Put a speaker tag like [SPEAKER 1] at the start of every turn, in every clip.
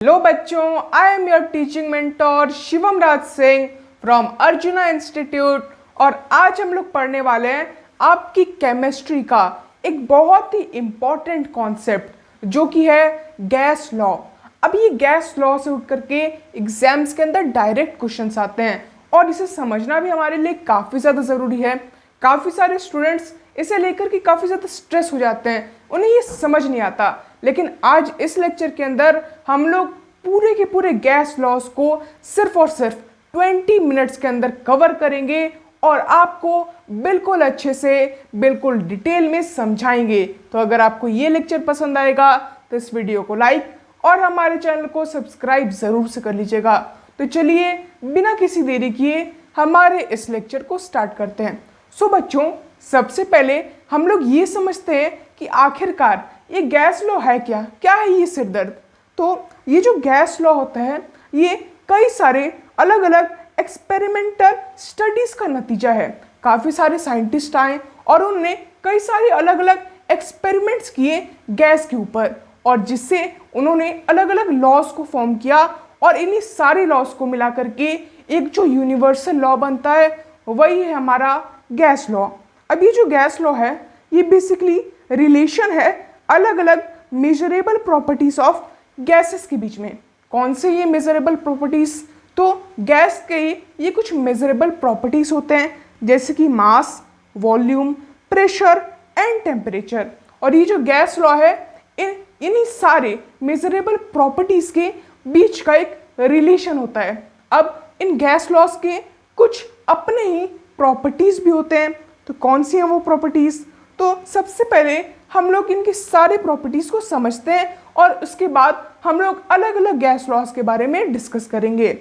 [SPEAKER 1] Hello बच्चों, I am your teaching mentor Shivam Raj Singh from arjuna institute. और आज हम लोग पढ़ने वाले हैं आपकी केमिस्ट्री का एक बहुत ही इम्पॉर्टेंट कॉन्सेप्ट जो कि है गैस लॉ। अब ये गैस लॉ से उठ करके एग्जाम्स के अंदर डायरेक्ट क्वेश्चंस आते हैं और इसे समझना भी हमारे लिए काफ़ी ज़्यादा ज़रूरी है। काफ़ी सारे स्टूडेंट्स इसे लेकर के काफ़ी ज़्यादा स्ट्रेस हो जाते हैं, उन्हें ये समझ नहीं आता। लेकिन आज इस लेक्चर के अंदर हम लोग पूरे के पूरे गैस लॉस को सिर्फ और सिर्फ 20 मिनट्स के अंदर कवर करेंगे और आपको बिल्कुल अच्छे से बिल्कुल डिटेल में समझाएंगे। तो अगर आपको ये लेक्चर पसंद आएगा तो इस वीडियो को लाइक और हमारे चैनल को सब्सक्राइब ज़रूर से कर लीजिएगा। तो चलिए बिना किसी देरी किए हमारे इस लेक्चर को स्टार्ट करते हैं। सो बच्चों, सबसे पहले हम लोग ये समझते हैं कि आखिरकार ये गैस लॉ है क्या है ये सिरदर्द। तो ये जो गैस लॉ होता है ये कई सारे अलग अलग एक्सपेरिमेंटल स्टडीज का नतीजा है। काफ़ी सारे साइंटिस्ट आए और उन्होंने कई सारे अलग अलग एक्सपेरिमेंट्स किए गैस के ऊपर, और जिससे उन्होंने अलग अलग लॉज को फॉर्म किया और इन्हीं सारे लॉज को मिला करके एक जो यूनिवर्सल लॉ बनता है वही है हमारा गैस लॉ। अब ये जो गैस लॉ है ये बेसिकली रिलेशन है अलग अलग मेजरेबल प्रॉपर्टीज ऑफ गैसेस के बीच में। कौन से ये मेजरेबल प्रॉपर्टीज? तो गैस के ये कुछ मेजरेबल प्रॉपर्टीज होते हैं जैसे कि मास, वॉल्यूम, प्रेशर एंड टेम्परेचर। और ये जो गैस लॉ है इन्हीं सारे मेजरेबल प्रॉपर्टीज के बीच का एक रिलेशन होता है। अब इन गैस लॉज के कुछ अपने ही प्रॉपर्टीज भी होते हैं। तो कौन सी हैं वो प्रॉपर्टीज? तो सबसे पहले हम लोग इनकी सारे प्रॉपर्टीज को समझते हैं और उसके बाद हम लोग अलग अलग गैस लॉज के बारे में डिस्कस करेंगे।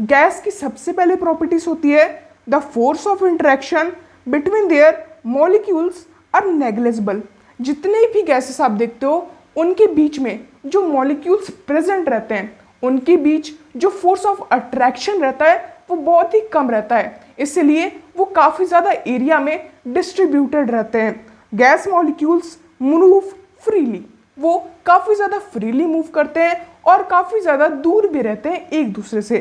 [SPEAKER 1] गैस की सबसे पहले प्रॉपर्टीज होती है the force of interaction between their molecules are negligible. जितने भी गैसेस आप देखते हो उनके बीच में जो मॉलिक्यूल्स प्रेजेंट रहते हैं उनके बीच जो फोर्स ऑफ अट्रैक्शन रहता है वो बहुत ही कम रहता है, इसलिए वो काफ़ी ज़्यादा एरिया में डिस्ट्रीब्यूटेड रहते हैं। गैस मॉलिक्यूल्स मूव फ्रीली, वो काफ़ी ज़्यादा फ्रीली मूव करते हैं और काफ़ी ज़्यादा दूर भी रहते हैं एक दूसरे से।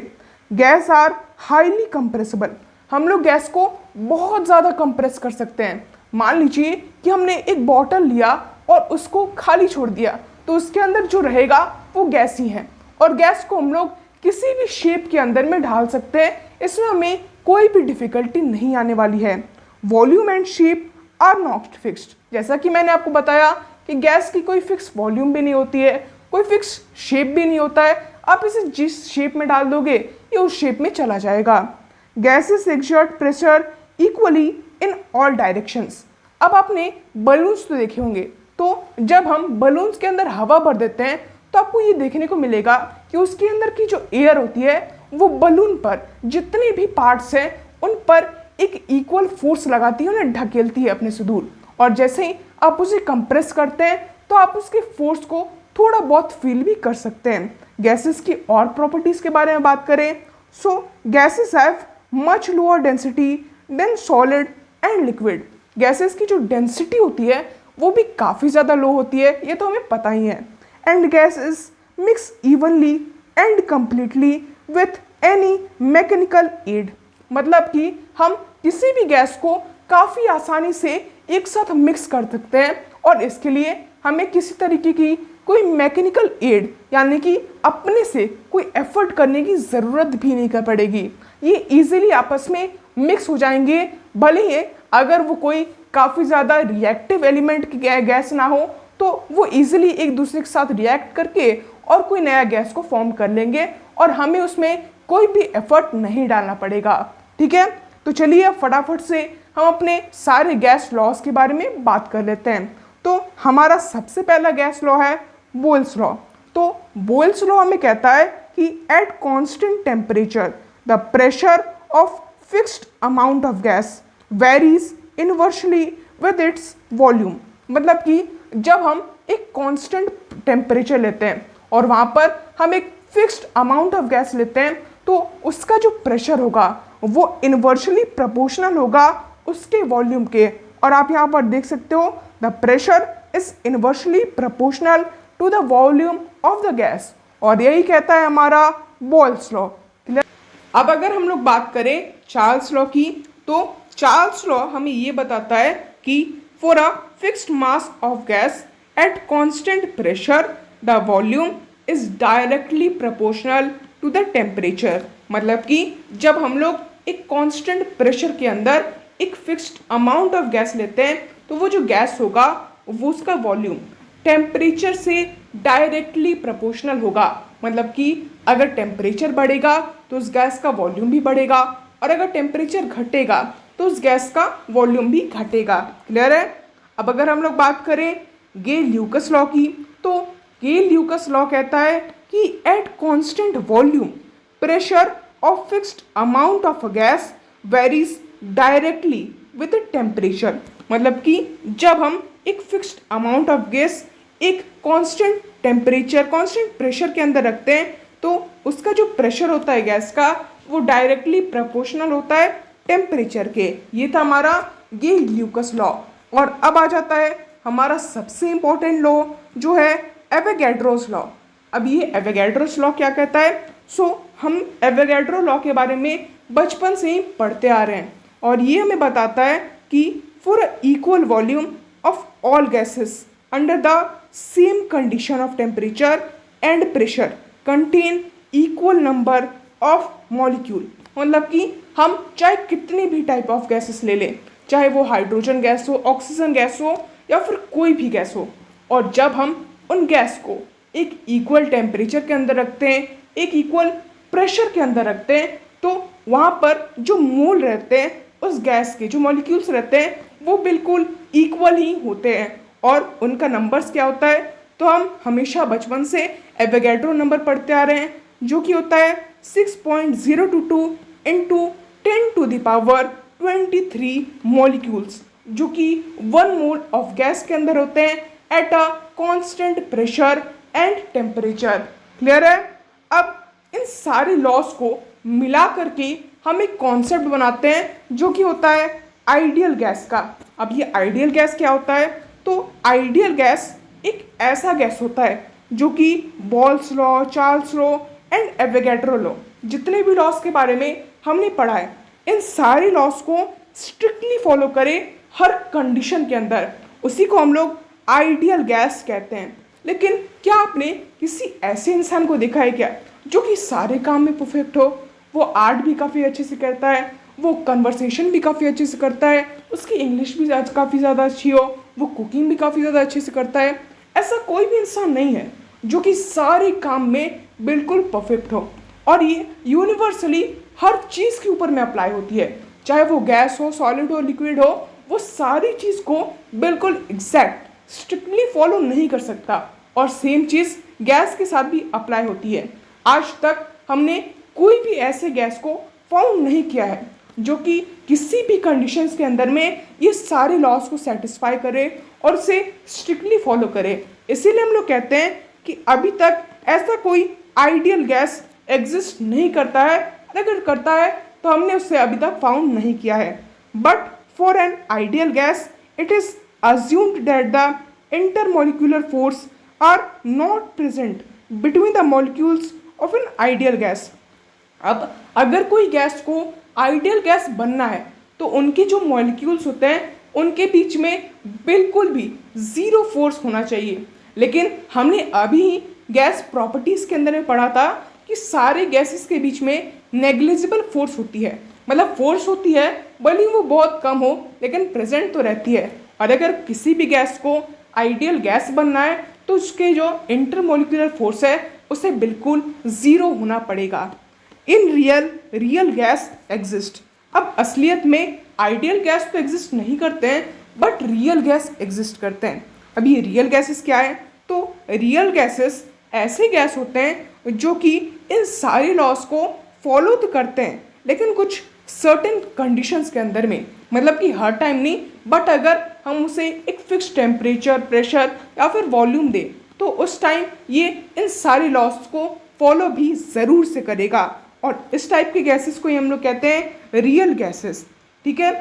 [SPEAKER 1] गैस आर हाईली कंप्रेसिबल, हम लोग गैस को बहुत ज़्यादा कंप्रेस कर सकते हैं। मान लीजिए कि हमने एक बॉटल लिया और उसको खाली छोड़ दिया तो उसके अंदर जो रहेगा वो गैस ही है, और गैस को हम लोग किसी भी शेप के अंदर में ढाल सकते हैं, इसमें हमें कोई भी डिफिकल्टी नहीं आने वाली है। Volume and shape are not fixed, जैसा कि मैंने आपको बताया कि गैस की कोई फिक्स वॉल्यूम भी नहीं होती है, कोई फिक्स शेप भी नहीं होता है। आप इसे जिस शेप में डाल दोगे ये उस शेप में चला जाएगा। Gases exert pressure equally in all directions. अब आपने बलून्स तो देखे होंगे, तो जब हम बलून्स के अंदर हवा भर देते हैं तो आपको ये देखने को मिलेगा कि उसके अंदर की जो एयर होती है वो बलून पर जितने भी पार्ट्स हैं उन पर एक इक्वल फोर्स लगाती है, उन्हें ढकेलती है अपने से दूर। और जैसे ही आप उसे कंप्रेस करते हैं तो आप उसके फोर्स को थोड़ा बहुत फील भी कर सकते हैं। गैसेस की और प्रॉपर्टीज के बारे में बात करें, gases have much lower density than solid and liquid. Gases की जो डेंसिटी होती है वो भी काफ़ी ज़्यादा लो होती है, ये तो हमें पता ही है। And gases mix evenly and completely with any mechanical aid, मतलब कि हम किसी भी गैस को काफ़ी आसानी से एक साथ मिक्स कर सकते हैं और इसके लिए हमें किसी तरीके की कोई मैकेनिकल एड यानी कि अपने से कोई एफर्ट करने की ज़रूरत भी नहीं कर पड़ेगी। ये इजीली आपस में मिक्स हो जाएंगे, भले ही अगर वो कोई काफ़ी ज़्यादा रिएक्टिव एलिमेंट की गैस ना हो तो वो इजीली एक दूसरे के साथ रिएक्ट करके और कोई नया गैस को फॉर्म कर लेंगे और हमें उसमें कोई भी एफर्ट नहीं डालना पड़ेगा। ठीक है, तो चलिए फटाफट से हम अपने सारे गैस लॉज के बारे में बात कर लेते हैं। तो हमारा सबसे पहला गैस लॉ है बोयल्स लॉ। तो बोयल्स लॉ हमें कहता है कि at constant temperature the pressure of fixed amount of gas varies inversely with its volume. मतलब कि जब हम एक कांस्टेंट टेम्परेचर लेते हैं और वहाँ पर हम एक फिक्स्ड अमाउंट ऑफ गैस लेते हैं तो उसका जो प्रेशर होगा वो इनवर्सली प्रोपोर्शनल होगा उसके वॉल्यूम के। और आप यहाँ पर देख सकते हो the pressure is inversely proportional to the volume of the gas. और यही कहता है हमारा बॉयल्स लॉ। अब अगर हम लोग बात करें चार्ल्स लॉ की, तो चार्ल्स लॉ हमें ये बताता है कि for a fixed mass of gas at constant pressure the volume is directly proportional to the temperature. मतलब कि जब हम लोग एक कांस्टेंट प्रेशर के अंदर एक फिक्स्ड अमाउंट ऑफ गैस लेते हैं तो वो जो गैस होगा वो उसका वॉल्यूम टेम्परेचर से डायरेक्टली प्रोपोर्शनल होगा। मतलब कि अगर टेम्परेचर बढ़ेगा तो उस गैस का वॉल्यूम भी बढ़ेगा, और अगर टेम्परेचर घटेगा तो उस गैस का वॉल्यूम भी घटेगा। क्लियर है? अब अगर हम लोग बात करें गे ल्यूकस लॉ की, तो गे ल्यूकस लॉ कहता है कि at constant volume pressure of fixed amount of a gas varies directly with temperature. मतलब कि जब हम एक फिक्स्ड अमाउंट ऑफ गैस एक कांस्टेंट टेम्परेचर कांस्टेंट प्रेशर के अंदर रखते हैं तो उसका जो प्रेशर होता है गैस का वो डायरेक्टली प्रोपोर्शनल होता है टेम्परेचर के। ये था हमारा गे ल्यूकस लॉ। और अब आ जाता है हमारा सबसे इंपॉर्टेंट लॉ जो है एवोगैड्रोस लॉ। अब ये एवोगैड्रोस लॉ क्या कहता है? हम एवोगैड्रो लॉ के बारे में बचपन से ही पढ़ते आ रहे हैं, और ये हमें बताता है कि for equal volume of all gases under the same condition of temperature and pressure contain equal number of molecule। मतलब कि हम चाहे कितनी भी टाइप ऑफ गैसेस ले लें, चाहे वो हाइड्रोजन गैस हो, ऑक्सीजन गैस हो या फिर कोई भी गैस हो, और जब हम उन गैस को एक इक्वल टेम्परेचर के अंदर रखते हैं, एक इक्वल प्रेशर के अंदर रखते हैं, तो वहाँ पर जो मोल रहते हैं उस गैस के जो मॉलिक्यूल्स रहते हैं वो बिल्कुल इक्वल ही होते हैं। और उनका नंबर्स क्या होता है? तो हम हमेशा बचपन से एवोगैड्रो नंबर पढ़ते आ रहे हैं, जो कि होता है 6.022 इंटू 10⁻23 मॉलिक्यूल्स, जो कि 1 मोल ऑफ गैस के अंदर होते हैं at a constant pressure and temperature. Clear है? अब इन सारे लॉस को मिला करके हम एक कॉन्सेप्ट बनाते हैं जो कि होता है आइडियल गैस का। अब ये आइडियल गैस क्या होता है? तो आइडियल गैस एक ऐसा गैस होता है जो कि Boyle's law, Charles law and Avogadro law, जितने भी लॉस के बारे में हमने पढ़ा है, इन सारे लॉस को स्ट्रिक्टली फॉलो करें हर कंडीशन के अंदर, उसी को हम लोग आइडियल गैस कहते हैं। लेकिन क्या आपने किसी ऐसे इंसान को देखा है क्या जो कि सारे काम में परफेक्ट हो? वो आर्ट भी काफ़ी अच्छे से करता है, वो कन्वर्सेशन भी काफ़ी अच्छे से करता है, उसकी इंग्लिश भी काफ़ी ज़्यादा अच्छी हो, वो कुकिंग भी काफ़ी ज़्यादा अच्छे से करता है। ऐसा कोई भी इंसान नहीं है जो कि सारे काम में बिल्कुल परफेक्ट हो। और ये यूनिवर्सली हर चीज़ के ऊपर में अप्लाई होती है, चाहे वो गैस हो, सॉलिड हो, लिक्विड हो, वो सारी चीज़ को बिल्कुल एग्जैक्ट स्ट्रिक्टली फॉलो नहीं कर सकता। और सेम चीज़ गैस के साथ भी अप्लाई होती है। आज तक हमने कोई भी ऐसे गैस को फाउंड नहीं किया है जो कि किसी भी कंडीशंस के अंदर में ये सारे लॉस को सेटिस्फाई करे और उसे स्ट्रिक्टली फॉलो करे। इसीलिए हम लोग कहते हैं कि अभी तक ऐसा कोई आइडियल गैस एग्जिस्ट नहीं करता है, अगर करता है तो हमने उसे अभी तक फाउंड नहीं किया है। But for an ideal gas it is assumed that the intermolecular force are not present between the molecules of an ideal gas। अब अगर कोई गैस को आइडियल गैस बनना है तो उनके जो मॉलिक्यूल्स होते हैं उनके बीच में बिल्कुल भी ज़ीरो फोर्स होना चाहिए। लेकिन हमने अभी गैस प्रॉपर्टीज़ के अंदर में पढ़ा था कि सारे गैसेस के बीच में नेग्लिजिबल फोर्स होती है, मतलब फोर्स होती है भले ही वो बहुत कम हो लेकिन प्रेजेंट तो रहती है। और अगर किसी भी गैस को आइडियल गैस बनना है तो उसके जो इंटरमोलिकुलर फोर्स है उसे बिल्कुल ज़ीरो होना पड़ेगा। In real gas exist. अब असलियत में आइडियल गैस तो एग्जिस्ट नहीं करते हैं बट रियल गैस एग्जिस्ट करते हैं। अब ये रियल गैसेस क्या है? तो रियल गैसेस ऐसे गैस होते हैं जो कि इन सारे लॉस को फॉलो तो करते हैं लेकिन कुछ सर्टेन कंडीशंस के अंदर में, मतलब कि हर टाइम नहीं, बट अगर हम उसे एक फिक्स टेम्परेचर, प्रेशर या फिर वॉल्यूम दें तो उस टाइम ये इन सारे लॉस को फॉलो भी ज़रूर से करेगा। और इस टाइप के गैसेस को ही हम लोग कहते हैं रियल गैसेस। ठीक है,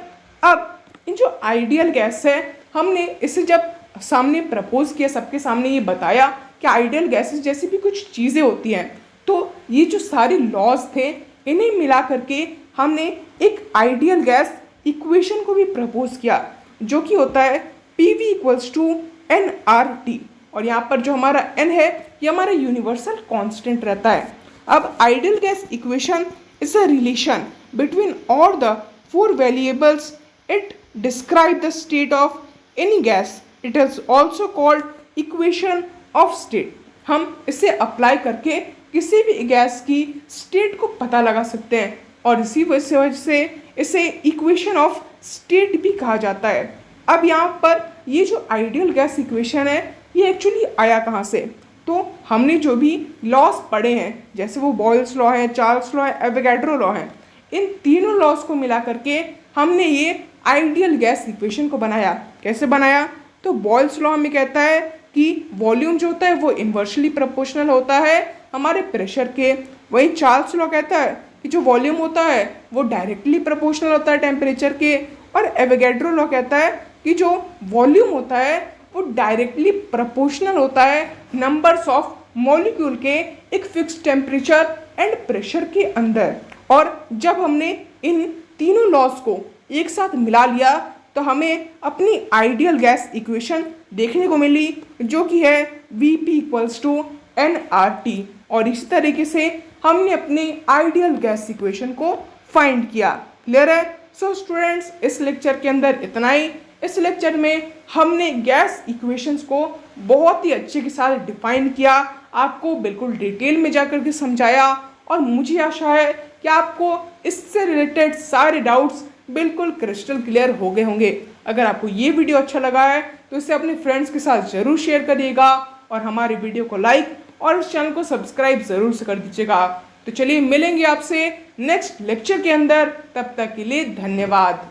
[SPEAKER 1] अब इन जो आइडियल गैस है हमने इसे जब सामने प्रपोज किया, सबके सामने ये बताया कि आइडियल गैसेस जैसी भी कुछ चीज़ें होती हैं। तो ये जो सारे लॉज थे इन्हें मिला करके हमने एक आइडियल गैस इक्वेशन को भी प्रपोज किया, जो कि होता है PV इक्वल्स टू nRT। और यहाँ पर जो हमारा n है ये हमारा यूनिवर्सल कांस्टेंट रहता है। अब ideal gas equation is a relation between all the four variables. It describe the state of any gas. It is also called equation of state. हम इसे अप्लाई करके किसी भी गैस की स्टेट को पता लगा सकते हैं और इसी वजह से इसे इक्वेशन ऑफ स्टेट भी कहा जाता है। अब यहाँ पर ये जो आइडियल गैस इक्वेशन है ये एक्चुअली आया कहाँ से? तो हमने जो भी लॉस पढ़े हैं, जैसे वो बॉयल्स लॉ है, चार्ल्स लॉ है, एवोगैड्रो लॉ है, इन तीनों लॉस को मिला करके हमने ये आइडियल गैस इक्वेशन को बनाया। कैसे बनाया? तो बॉयल्स लॉ हमें कहता है कि वॉल्यूम जो होता है वो इन्वर्सली प्रोपोर्शनल होता है हमारे प्रेशर के। वही चार्ल्स लॉ कहता है कि जो वॉल्यूम होता है वो डायरेक्टली प्रोपोर्शनल होता है टेम्परेचर के। और एवोगैड्रो लॉ कहता है कि जो वॉल्यूम होता है वो डायरेक्टली प्रोपोर्शनल होता है नंबर्स ऑफ मॉलिक्यूल के एक फिक्स टेम्परेचर एंड प्रेशर के अंदर। और जब हमने इन तीनों लॉस को एक साथ मिला लिया तो हमें अपनी आइडियल गैस इक्वेशन देखने को मिली, जो कि है Vp इक्वल्स टू nRT। और इस तरीके से हमने अपनी आइडियल गैस इक्वेशन को फाइंड किया। क्लियर है? सो स्टूडेंट्स, इस लेक्चर के अंदर इतना ही। इस लेक्चर में हमने गैस इक्वेशंस को बहुत ही अच्छे के साथ डिफाइन किया, आपको बिल्कुल डिटेल में जाकर के समझाया और मुझे आशा है कि आपको इससे रिलेटेड सारे डाउट्स बिल्कुल क्रिस्टल क्लियर हो गए होंगे। अगर आपको ये वीडियो अच्छा लगा है तो इसे अपने फ्रेंड्स के साथ ज़रूर शेयर करिएगा और हमारे वीडियो को लाइक और इस चैनल को सब्सक्राइब ज़रूर से कर दीजिएगा। तो चलिए मिलेंगे आपसे नेक्स्ट लेक्चर के अंदर, तब तक के लिए धन्यवाद।